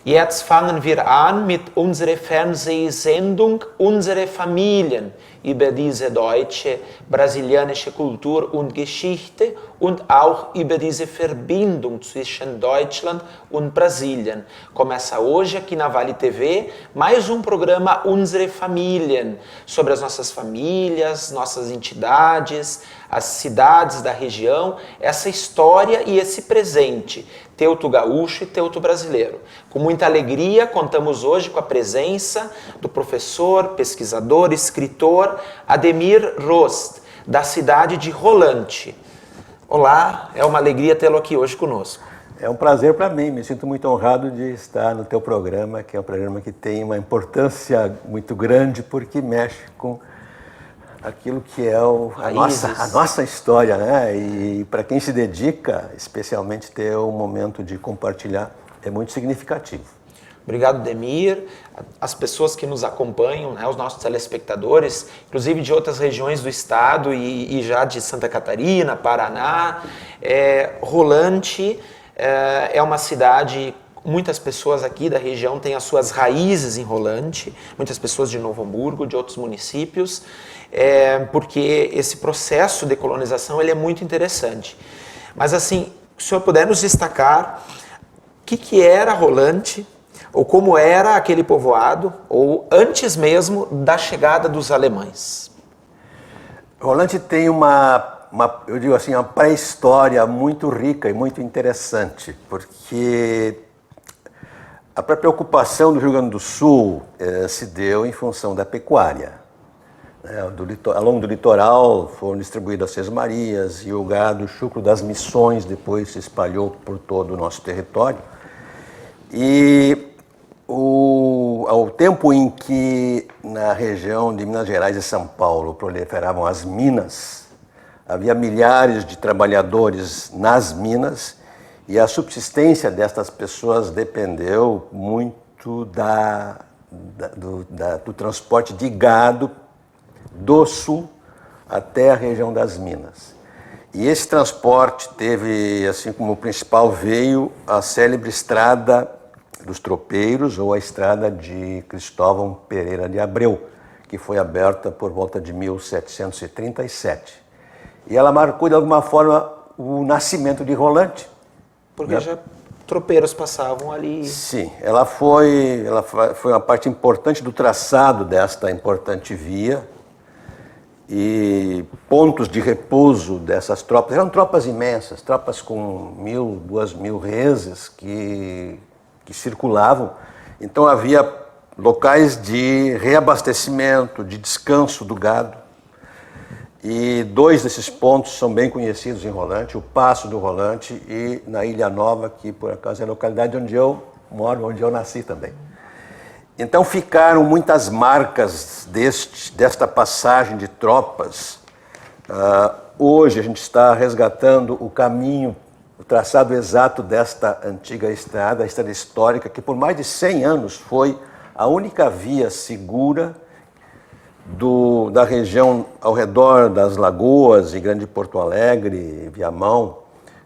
Jetzt fangen wir an mit unserer Fernsehsendung Unsere Familien über diese deutsche, brasilianische Kultur und Geschichte und auch über diese Verbindung zwischen Deutschland und Brasilien. Começa hoje aqui na Vale TV mais um programa Unsere Familien, sobre as nossas famílias, nossas entidades, as cidades da região, essa história e esse presente, teuto gaúcho e teuto brasileiro. Com muita alegria, contamos hoje com a presença do professor, pesquisador, escritor Ademir Rost, da cidade de Rolante. Olá, é uma alegria tê-lo aqui hoje conosco. É um prazer para mim, me sinto muito honrado de estar no teu programa, que é um programa que tem uma importância muito grande porque mexe com aquilo que é a nossa história, né? E para quem se dedica, especialmente ter um momento de compartilhar, é muito significativo. Obrigado, Demir. As pessoas que nos acompanham, né, os nossos telespectadores, inclusive de outras regiões do estado e já de Santa Catarina, Paraná. Rolante é uma cidade, muitas pessoas aqui da região têm as suas raízes em Rolante, muitas pessoas de Novo Hamburgo, de outros municípios, porque esse processo de colonização ele é muito interessante. Mas assim, se o senhor puder nos destacar o que era Rolante, ou como era aquele povoado, ou antes mesmo da chegada dos alemães. Rolante tem eu digo assim, uma pré-história muito rica e muito interessante, porque a própria ocupação do Rio Grande do Sul se deu em função da pecuária. Ao longo do litoral foram distribuídas as sesmarias e o gado chucro das missões depois se espalhou por todo o nosso território. E ao tempo em que na região de Minas Gerais e São Paulo proliferavam as minas, havia milhares de trabalhadores nas minas e a subsistência destas pessoas dependeu muito do transporte de gado do sul até a região das minas. E esse transporte teve, assim como principal veio, a célebre estrada dos tropeiros ou a estrada de Cristóvão Pereira de Abreu, que foi aberta por volta de 1737. E ela marcou de alguma forma o nascimento de Rolante. Porque já tropeiros passavam ali. Sim, ela foi uma parte importante do traçado desta importante via e pontos de repouso dessas tropas. Eram tropas imensas, tropas com 1.000, 2.000 reses que circulavam. Então havia locais de reabastecimento, de descanso do gado. E dois desses pontos são bem conhecidos em Rolante, o Passo do Rolante e na Ilha Nova, que por acaso é a localidade onde eu moro, onde eu nasci também. Então ficaram muitas marcas desta passagem de tropas. Hoje a gente está resgatando o caminho, o traçado exato desta antiga estrada, a estrada histórica, que por mais de 100 anos foi a única via segura da região ao redor das Lagoas e Grande Porto Alegre, Viamão,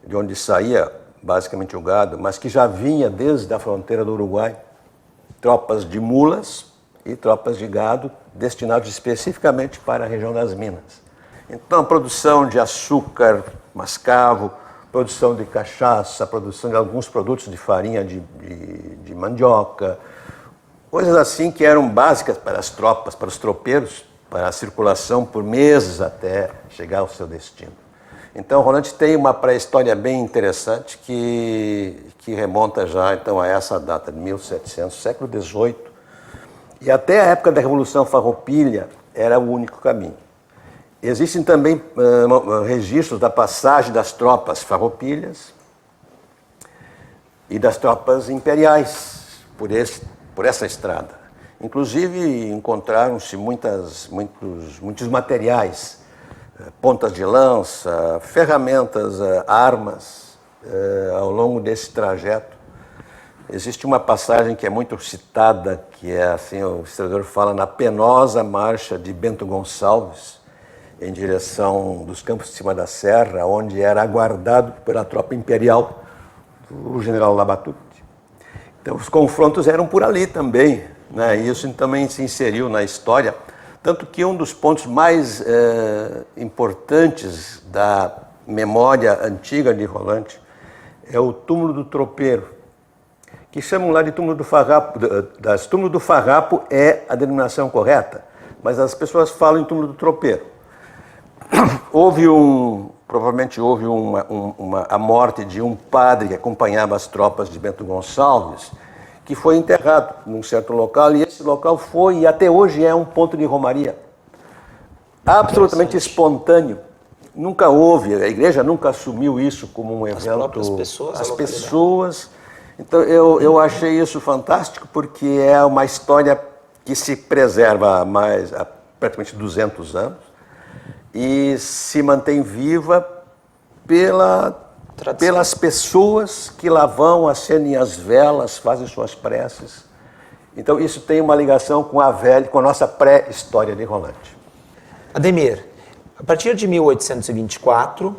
de onde saía basicamente o gado, mas que já vinha desde a fronteira do Uruguai, tropas de mulas e tropas de gado destinados especificamente para a região das minas. Então a produção de açúcar, mascavo, produção de cachaça, produção de alguns produtos de farinha de mandioca, coisas assim que eram básicas para as tropas, para os tropeiros, para a circulação por meses até chegar ao seu destino. Então, Rolante tem uma pré-história bem interessante que remonta já então, a essa data de 1700, século XVIII, e até a época da Revolução Farroupilha era o único caminho. Existem também registros da passagem das tropas farroupilhas e das tropas imperiais por por essa estrada. Inclusive, encontraram-se muitos materiais, pontas de lança, ferramentas, armas, ao longo desse trajeto. Existe uma passagem que é muito citada, que é assim, o historiador fala na penosa marcha de Bento Gonçalves, em direção dos campos de cima da serra, onde era aguardado pela tropa imperial o general Labatut. Então, os confrontos eram por ali também, né? E isso também se inseriu na história. Tanto que um dos pontos mais importantes da memória antiga de Rolante é o túmulo do tropeiro, que chamam lá de túmulo do farrapo. Túmulo do farrapo é a denominação correta, mas as pessoas falam em túmulo do tropeiro. Provavelmente houve a morte de um padre que acompanhava as tropas de Bento Gonçalves, que foi enterrado num certo local, e esse local foi e até hoje é um ponto de romaria. Absolutamente espontâneo. Nunca houve, a igreja nunca assumiu isso como um evento. As próprias pessoas? As pessoas. Então eu achei isso fantástico, porque é uma história que se preserva há praticamente 200 anos e se mantém viva pelas pessoas que lá vão, acendem as velas, fazem suas preces. Então isso tem uma ligação com a nossa pré-história de Rolante. Ademir, a partir de 1824,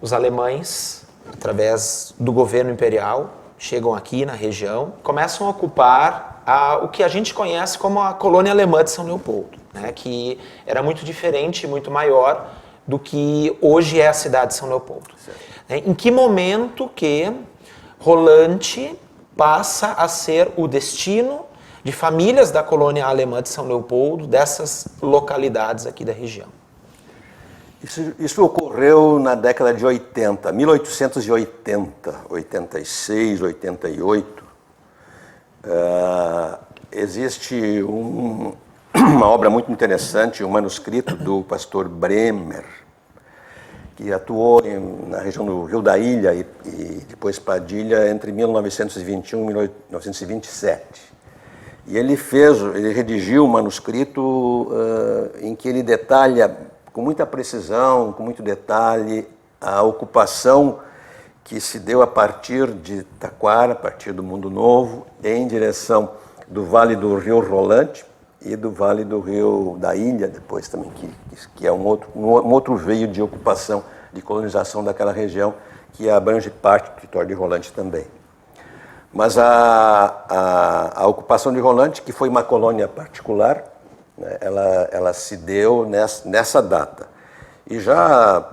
os alemães, através do governo imperial, chegam aqui na região, começam a ocupar o que a gente conhece como a colônia alemã de São Leopoldo, né, que era muito diferente, muito maior do que hoje é a cidade de São Leopoldo. Em que momento que Rolante passa a ser o destino de famílias da colônia alemã de São Leopoldo, dessas localidades aqui da região? Isso ocorreu na década de 80, 1880, 86, 88. Existe uma obra muito interessante, um manuscrito do pastor Bremer, que atuou na região do Rio da Ilha e depois Padilha entre 1921 e 1927. E ele redigiu um manuscrito em que ele detalha com muita precisão, com muito detalhe, a ocupação que se deu a partir de Taquara, a partir do Mundo Novo, em direção do Vale do Rio Rolante e do Vale do Rio da Ilha, depois também, que é um outro veio de ocupação, de colonização daquela região, que abrange parte do território de Rolante também. Mas a ocupação de Rolante, que foi uma colônia particular, né, ela se deu nessa data. E já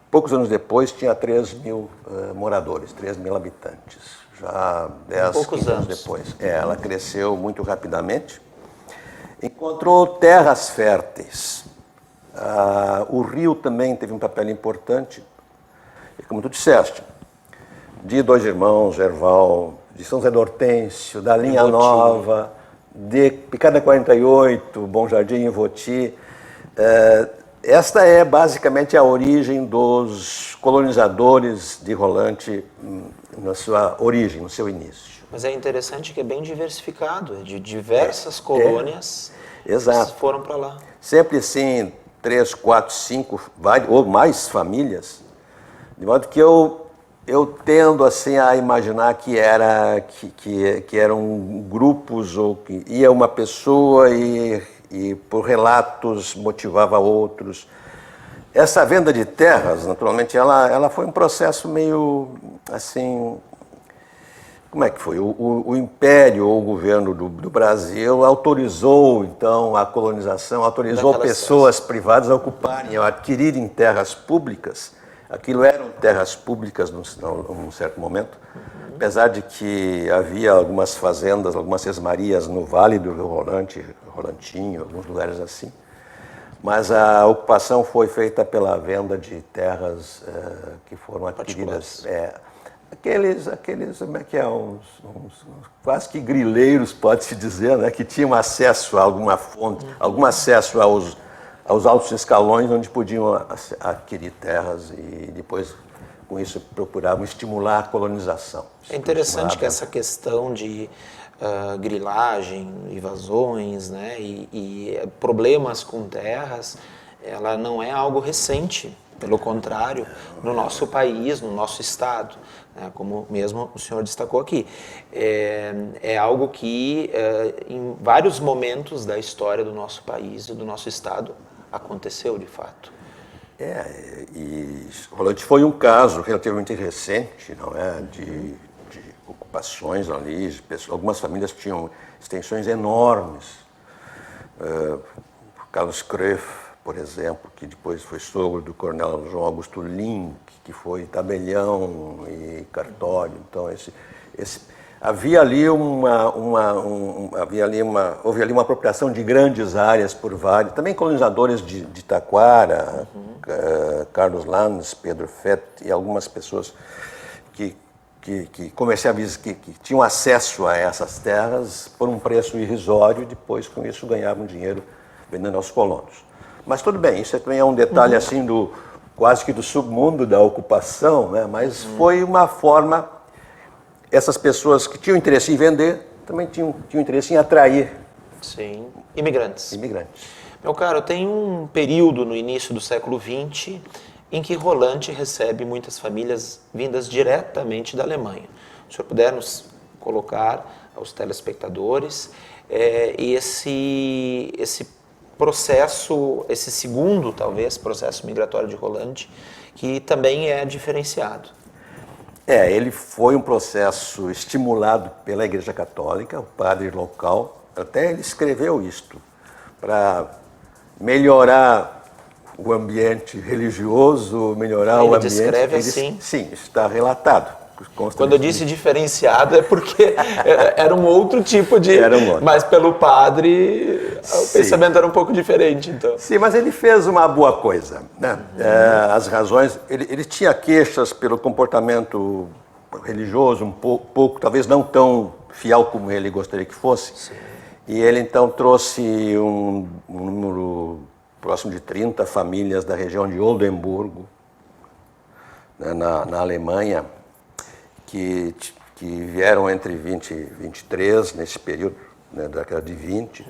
poucos anos depois tinha 3 mil moradores, 3 mil habitantes. Já 10, 15 anos depois. Ela cresceu muito rapidamente. Encontrou terras férteis. O rio também teve um papel importante. E como tu disseste, de Dois Irmãos, Gerval, de São José do Hortêncio, da Linha Nova, de Picada 48, Bom Jardim e Voti. Esta é basicamente a origem dos colonizadores de Rolante na sua origem, no seu início. Mas é interessante que é bem diversificado, de diversas colônias exato. Foram para lá. Sempre assim, 3, 4, 5 ou mais famílias, de modo que eu tendo assim a imaginar que eram grupos, ou que ia uma pessoa e por relatos motivava outros. Essa venda de terras, naturalmente, ela foi um processo meio assim. Como é que foi? O Império ou o governo do Brasil autorizou, então, a colonização, autorizou pessoas privadas a ocuparem, a adquirirem terras públicas. Aquilo eram terras públicas num certo momento, apesar de que havia algumas fazendas, algumas sesmarias no Vale do Rio Rolante, Rolantinho, alguns lugares assim. Mas a ocupação foi feita pela venda de terras que foram adquiridas. Aqueles, como é que é, quase que grileiros, pode-se dizer, né, que tinham acesso a alguma fonte, algum acesso aos altos escalões onde podiam adquirir terras e depois, com isso, procuravam estimular a colonização. É interessante que essa questão de grilagem, invasões, né, e problemas com terras, ela não é algo recente. Pelo contrário, no nosso país, no nosso estado, né, como mesmo o senhor destacou aqui, é algo que em vários momentos da história do nosso país e do nosso estado aconteceu de fato. E Rolante foi um caso relativamente recente, não é, de ocupações ali, algumas famílias tinham extensões enormes. Carlos Creff, por exemplo, que depois foi sogro do coronel João Augusto Link, que foi tabelião e cartório. Então, havia ali houve ali uma apropriação de grandes áreas por vários, também colonizadores de Taquara, Carlos Lanz, Pedro Fett e algumas pessoas que tinham acesso a essas terras por um preço irrisório e depois com isso ganhavam dinheiro vendendo aos colonos. Mas tudo bem, isso também é um detalhe assim quase que do submundo da ocupação, né? Mas foi uma forma, essas pessoas que tinham interesse em vender também tinham interesse em atrair. Sim, imigrantes. Imigrantes. Meu caro, tem um período no início do século XX em que Rolante recebe muitas famílias vindas diretamente da Alemanha. Se o senhor puder nos colocar aos telespectadores esse processo, esse segundo, talvez, processo migratório de Rolante, que também é diferenciado. Ele foi um processo estimulado pela Igreja Católica, o padre local, até ele escreveu isto, para melhorar o ambiente religioso, melhorar o ambiente... Ele descreve assim? Sim, está relatado. Quando eu disse diferenciado é porque era um outro tipo de... Era um outro. Mas pelo padre o pensamento era um pouco diferente, então. Sim, mas ele fez uma boa coisa, né? As razões... Ele tinha queixas pelo comportamento religioso, um pouco, talvez não tão fiel como ele gostaria que fosse. Sim. E ele então trouxe um número próximo de 30 famílias da região de Oldenburgo, né, na Alemanha, que vieram entre 20 e 23, nesse período, né, da década de 20.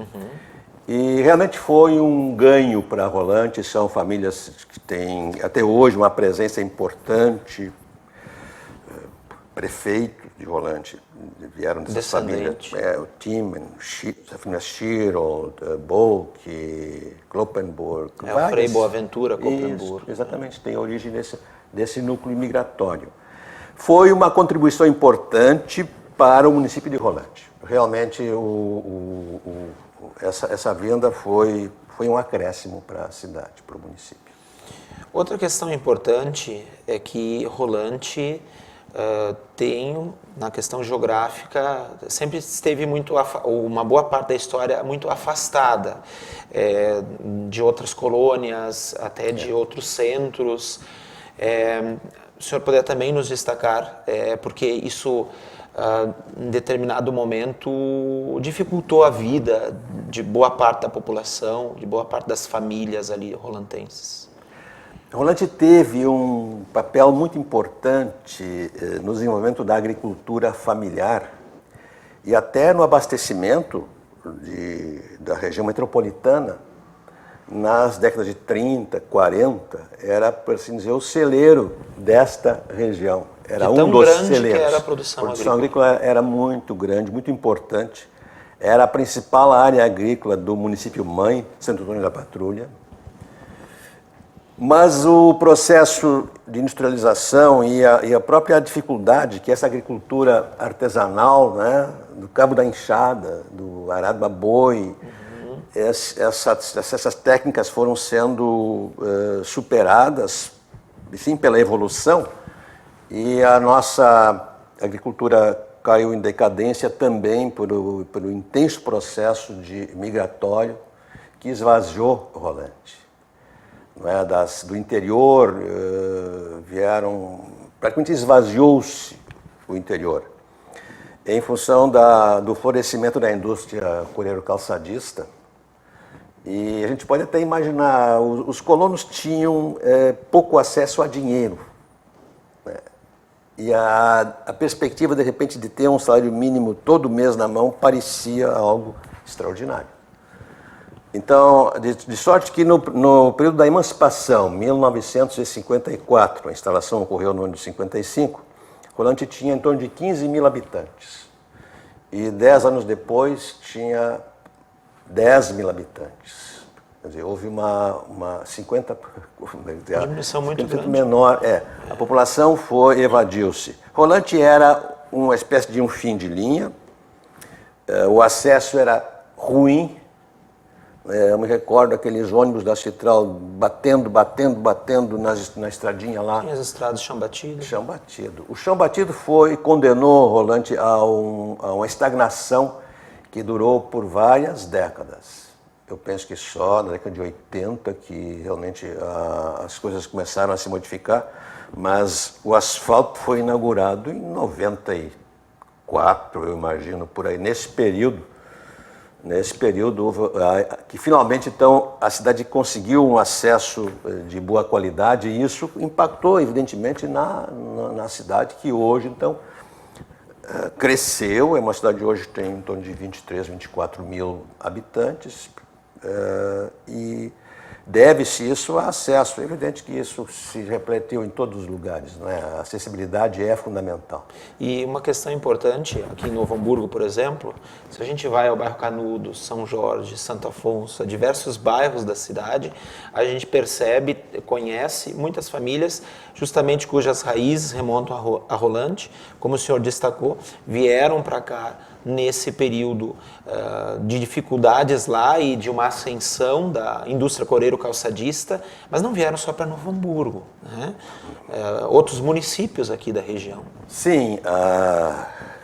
E realmente foi um ganho para Rolante. São famílias que têm, até hoje, uma presença importante. Prefeito de Rolante vieram dessas famílias. O Timmen, a família Schirold, Bolk, Kloppenburg. O Frei Boaventura, Kloppenburg. Isso, exatamente, tem origem desse núcleo imigratório. Foi uma contribuição importante para o município de Rolante. Realmente, essa vinda foi um acréscimo para a cidade, para o município. Outra questão importante é que Rolante tem, na questão geográfica, sempre esteve uma boa parte da história muito afastada de outras colônias, até de outros centros. O senhor poderia também nos destacar, porque isso, em determinado momento, dificultou a vida de boa parte da população, de boa parte das famílias ali rolantenses. Rolante teve um papel muito importante no desenvolvimento da agricultura familiar e até no abastecimento da região metropolitana. Nas décadas de 30, 40, era, por assim dizer, o celeiro desta região. Era um dos celeiros. Tão grande que era a produção agrícola era muito grande, muito importante. Era a principal área agrícola do município mãe, Santo Antônio da Patrulha. Mas o processo de industrialização e a própria dificuldade que essa agricultura artesanal, né, do Cabo da Enxada, do arado a boi, essas técnicas foram sendo superadas, sim, pela evolução, e a nossa agricultura caiu em decadência também pelo intenso processo migratório que esvaziou Rolante. Do interior praticamente esvaziou-se o interior, em função do florescimento da indústria coleiro-calçadista. E a gente pode até imaginar, os colonos tinham pouco acesso a dinheiro, né? E a perspectiva, de repente, de ter um salário mínimo todo mês na mão parecia algo extraordinário. Então, de sorte que no período da emancipação, 1954, a instalação ocorreu no ano de 55, Rolante tinha em torno de 15 mil habitantes. E 10 anos depois tinha 10 mil habitantes. Quer dizer, houve uma 50... Uma diminuição muito grande. Menor, a população evadiu-se. Rolante era uma espécie de um fim de linha, o acesso era ruim. Eu me recordo aqueles ônibus da Citral batendo na estradinha lá. Tinha as estradas de chão batido. Chão batido. O chão batido condenou Rolante a uma estagnação que durou por várias décadas. Eu penso que só na década de 80 que realmente as coisas começaram a se modificar, mas o asfalto foi inaugurado em 94, eu imagino, por aí. Nesse período, que finalmente, então, a cidade conseguiu um acesso de boa qualidade e isso impactou, evidentemente, na cidade que hoje, então, cresceu. É uma cidade que hoje tem em torno de 23, 24 mil habitantes e deve-se isso a acesso. É evidente que isso se refletiu em todos os lugares, não é? A acessibilidade é fundamental. E uma questão importante, aqui em Novo Hamburgo, por exemplo, se a gente vai ao bairro Canudo, São Jorge, Santo Afonso, a diversos bairros da cidade, a gente percebe, conhece muitas famílias justamente cujas raízes remontam a Rolante, como o senhor destacou, vieram para cá nesse período de dificuldades lá e de uma ascensão da indústria coreiro-calçadista, mas não vieram só para Novo Hamburgo, né? Outros municípios aqui da região. Sim,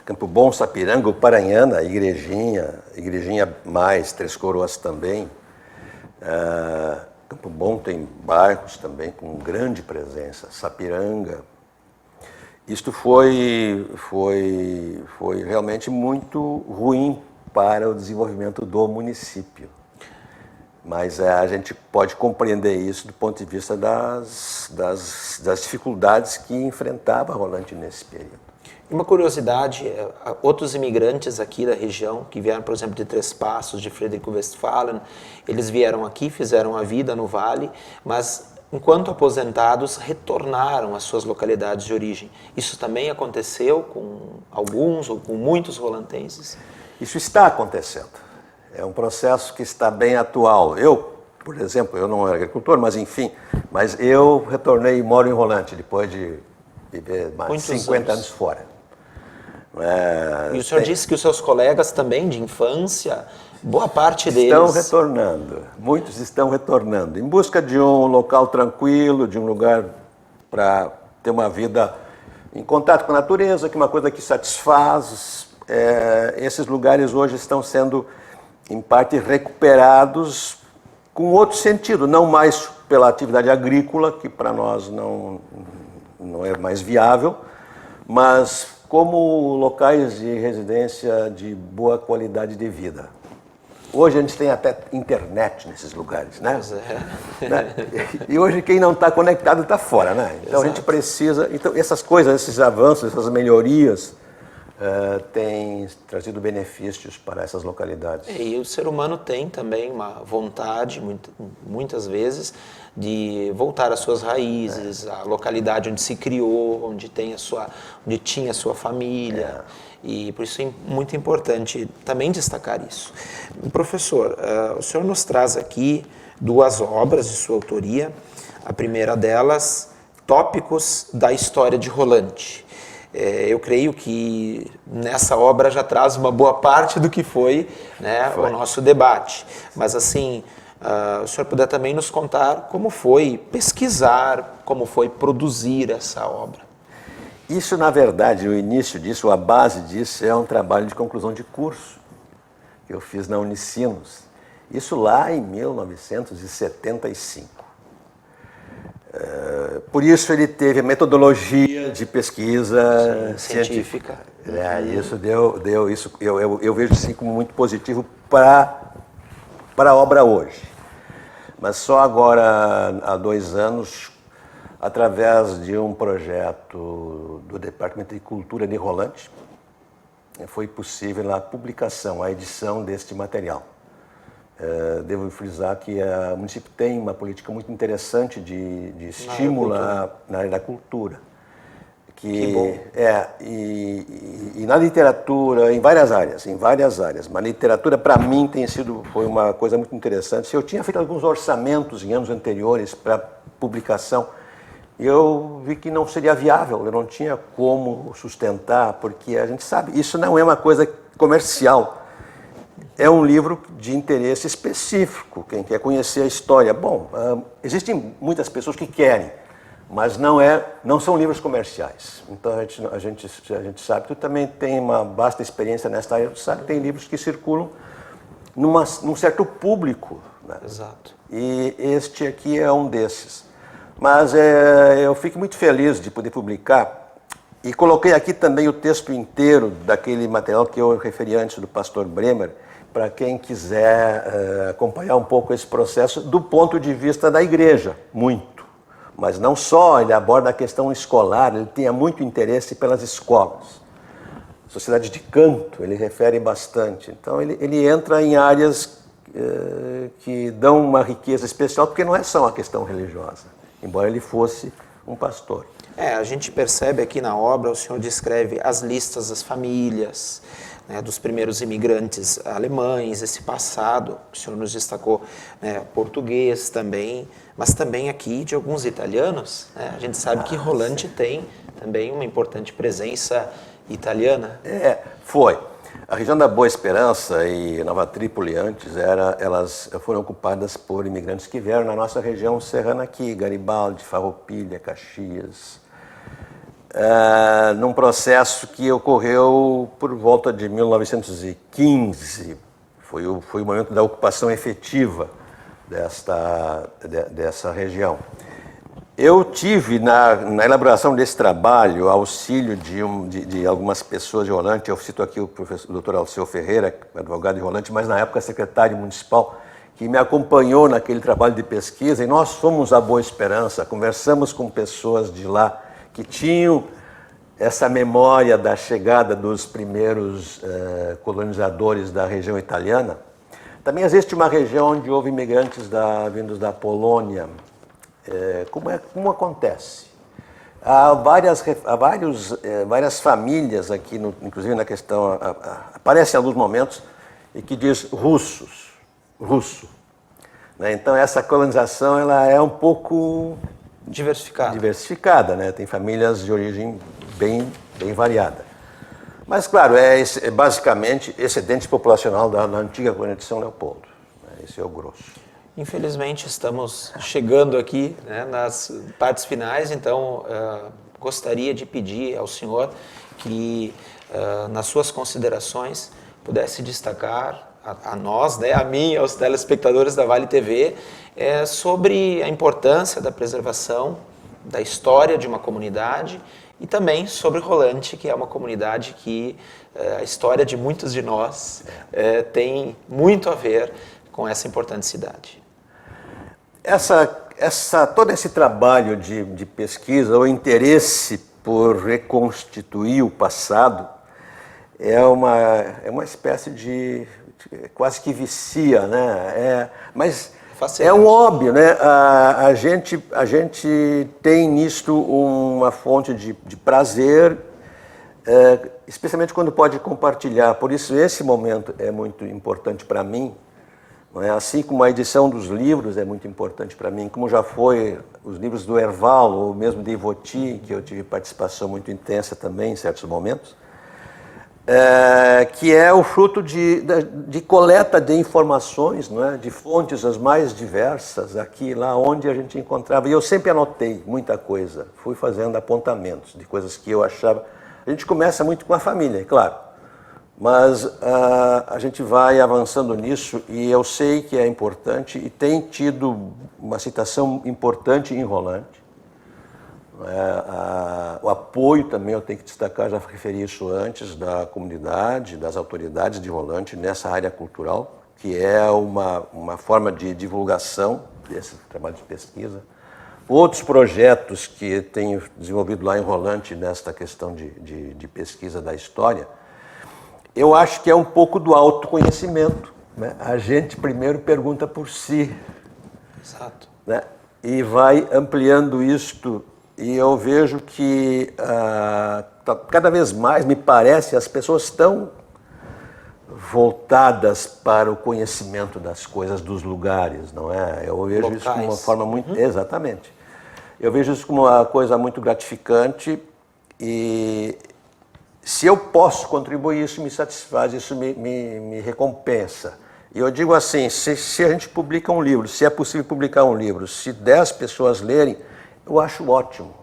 Campo Bom, Sapiranga, Paranhana, Igrejinha mais, Três Coroas também. Campo Bom tem bairros também com grande presença, Sapiranga. Isto foi realmente muito ruim para o desenvolvimento do município. Mas a gente pode compreender isso do ponto de vista das dificuldades que enfrentava Rolante nesse período. Uma curiosidade, outros imigrantes aqui da região, que vieram, por exemplo, de Três Passos, de Frederico Westphalen, eles vieram aqui, fizeram a vida no Vale, mas enquanto aposentados, retornaram às suas localidades de origem. Isso também aconteceu com alguns ou com muitos rolantenses? Isso está acontecendo. É um processo que está bem atual. Eu, por exemplo, eu não era agricultor, mas enfim, mas eu retornei e moro em Rolante depois de viver mais de 50 anos fora. E o senhor disse que os seus colegas também de infância, boa parte deles... Estão retornando, muitos estão retornando, em busca de um local tranquilo, de um lugar para ter uma vida em contato com a natureza, que é uma coisa que satisfaz. Esses lugares hoje estão sendo, em parte, recuperados com outro sentido, não mais pela atividade agrícola, que para nós não é mais viável, mas como locais de residência de boa qualidade de vida. Hoje a gente tem até internet nesses lugares, né? E hoje quem não está conectado está fora, né? Então a gente precisa... Então essas coisas, esses avanços, essas melhorias têm trazido benefícios para essas localidades. E o ser humano tem também uma vontade, muitas vezes, de voltar às suas raízes, à localidade onde se criou, onde tinha a sua família. E por isso é muito importante também destacar isso. Professor, o senhor nos traz aqui duas obras de sua autoria. A primeira delas, Tópicos da História de Rolante. Eu creio que nessa obra já traz uma boa parte do que foi, né, o nosso debate. Mas assim, o senhor puder também nos contar como foi pesquisar, como foi produzir essa obra. Isso, na verdade, o início disso, a base disso, é um trabalho de conclusão de curso que eu fiz na Unicinos. Isso lá em 1975. Por isso ele teve a metodologia de pesquisa científica. Isso deu isso. Eu vejo assim como muito positivo para a obra hoje. Mas só agora, há 2 anos, através de um projeto do Departamento de Cultura de Rolante, foi possível a publicação, a edição deste material. Devo frisar que o município tem uma política muito interessante de estímulo na área da cultura. Que bom. E na literatura, em várias áreas. Mas a literatura, para mim, foi uma coisa muito interessante. Eu tinha feito alguns orçamentos em anos anteriores para publicação, e eu vi que não seria viável, eu não tinha como sustentar, porque a gente sabe, isso não é uma coisa comercial. É um livro de interesse específico, quem quer conhecer a história. Bom, existem muitas pessoas que querem, mas não são livros comerciais. Então a gente sabe, tu também tem uma vasta experiência nesta área, tu sabe que tem livros que circulam num certo público, né? Exato. E este aqui é um desses. Mas eu fico muito feliz de poder publicar, e coloquei aqui também o texto inteiro daquele material que eu referi antes do pastor Bremer, para quem quiser acompanhar um pouco esse processo do ponto de vista da igreja, muito. Mas não só, ele aborda a questão escolar, ele tinha muito interesse pelas escolas. Sociedade de canto, ele refere bastante. Então ele entra em áreas que dão uma riqueza especial, porque não é só uma questão religiosa, embora ele fosse um pastor. A gente percebe aqui na obra, o senhor descreve as listas das famílias, né, dos primeiros imigrantes alemães, esse passado, o senhor nos destacou, né, português também, mas também aqui de alguns italianos, né? A gente sabe que Rolante tem também uma importante presença italiana. Foi. A região da Boa Esperança e Nova Trípoli antes, elas foram ocupadas por imigrantes que vieram na nossa região serrana aqui, Garibaldi, Farroupilha, Caxias, num processo que ocorreu por volta de 1915, foi o momento da ocupação efetiva dessa região. Eu tive, na elaboração desse trabalho, auxílio de algumas pessoas de Rolante. Eu cito aqui o Dr. Alceu Ferreira, advogado de Rolante, mas na época secretário municipal, que me acompanhou naquele trabalho de pesquisa, e nós fomos à Boa Esperança, conversamos com pessoas de lá que tinham essa memória da chegada dos primeiros colonizadores da região italiana. Também existe uma região onde houve imigrantes vindos da Polônia. Como acontece? Há várias famílias aqui, inclusive na questão, aparece em alguns momentos, e que diz russo. Né? Então essa colonização ela é um pouco diversificada, né? Tem famílias de origem bem variada. Mas claro, basicamente excedente populacional da antiga colônia de São Leopoldo. Né? Esse é o grosso. Infelizmente, estamos chegando aqui, né, nas partes finais, então gostaria de pedir ao senhor que, nas suas considerações, pudesse destacar a nós, né, a mim, aos telespectadores da Vale TV, sobre a importância da preservação da história de uma comunidade e também sobre Rolante, que é uma comunidade que a história de muitos de nós tem muito a ver com essa importante cidade. Todo esse trabalho de pesquisa, o interesse por reconstituir o passado, é uma espécie de quase que vicia, né? Mas é um óbvio, né? A gente tem nisto uma fonte de prazer, especialmente quando pode compartilhar. Por isso esse momento é muito importante para mim. Assim como a edição dos livros é muito importante para mim, como já foi os livros do Herval, ou mesmo de Ivoti, que eu tive participação muito intensa também em certos momentos, que é o fruto de coleta de informações, não é? De fontes as mais diversas, aqui e lá onde a gente encontrava. E eu sempre anotei muita coisa, fui fazendo apontamentos de coisas que eu achava. A gente começa muito com a família, é claro. Mas a gente vai avançando nisso e eu sei que é importante e tem tido uma citação importante em Rolante. O apoio também, eu tenho que destacar, já referi isso antes, da comunidade, das autoridades de Rolante nessa área cultural, que é uma forma de divulgação desse trabalho de pesquisa. Outros projetos que tenho desenvolvido lá em Rolante nesta questão de pesquisa da história, eu acho que é um pouco do autoconhecimento, né? A gente primeiro pergunta por si. Exato. Né? E vai ampliando isto, e eu vejo que cada vez mais, me parece, as pessoas estão voltadas para o conhecimento das coisas, dos lugares, não é? Eu vejo Locais. isso como uma forma muito... Exatamente. Eu vejo isso como uma coisa muito gratificante e se eu posso contribuir, isso me satisfaz, isso me recompensa. E eu digo assim, se a gente publica um livro, se é possível publicar um livro, se 10 pessoas lerem, eu acho ótimo.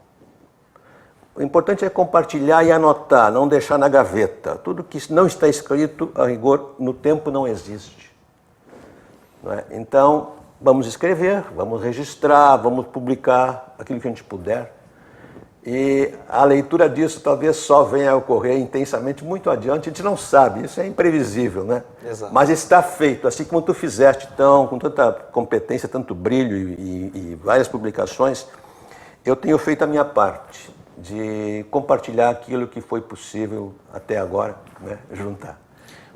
O importante é compartilhar e anotar, não deixar na gaveta. Tudo que não está escrito, a rigor, no tempo não existe. Não é? Então, vamos escrever, vamos registrar, vamos publicar aquilo que a gente puder. E a leitura disso talvez só venha a ocorrer intensamente muito adiante, a gente não sabe, isso é imprevisível, né? Exato. Mas está feito, assim como tu fizeste tão, com tanta competência, tanto brilho e várias publicações, eu tenho feito a minha parte de compartilhar aquilo que foi possível até agora, né? Juntar.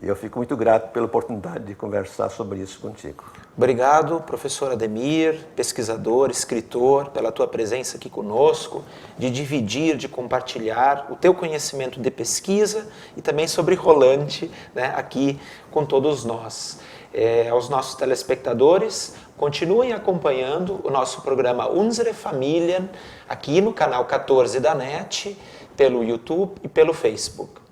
E eu fico muito grato pela oportunidade de conversar sobre isso contigo. Obrigado, professor Ademir, pesquisador, escritor, pela tua presença aqui conosco, de dividir, de compartilhar o teu conhecimento de pesquisa e também sobre Rolante, né, aqui com todos nós. Aos nossos telespectadores, continuem acompanhando o nosso programa Unsere Familien aqui no canal 14 da NET, pelo YouTube e pelo Facebook.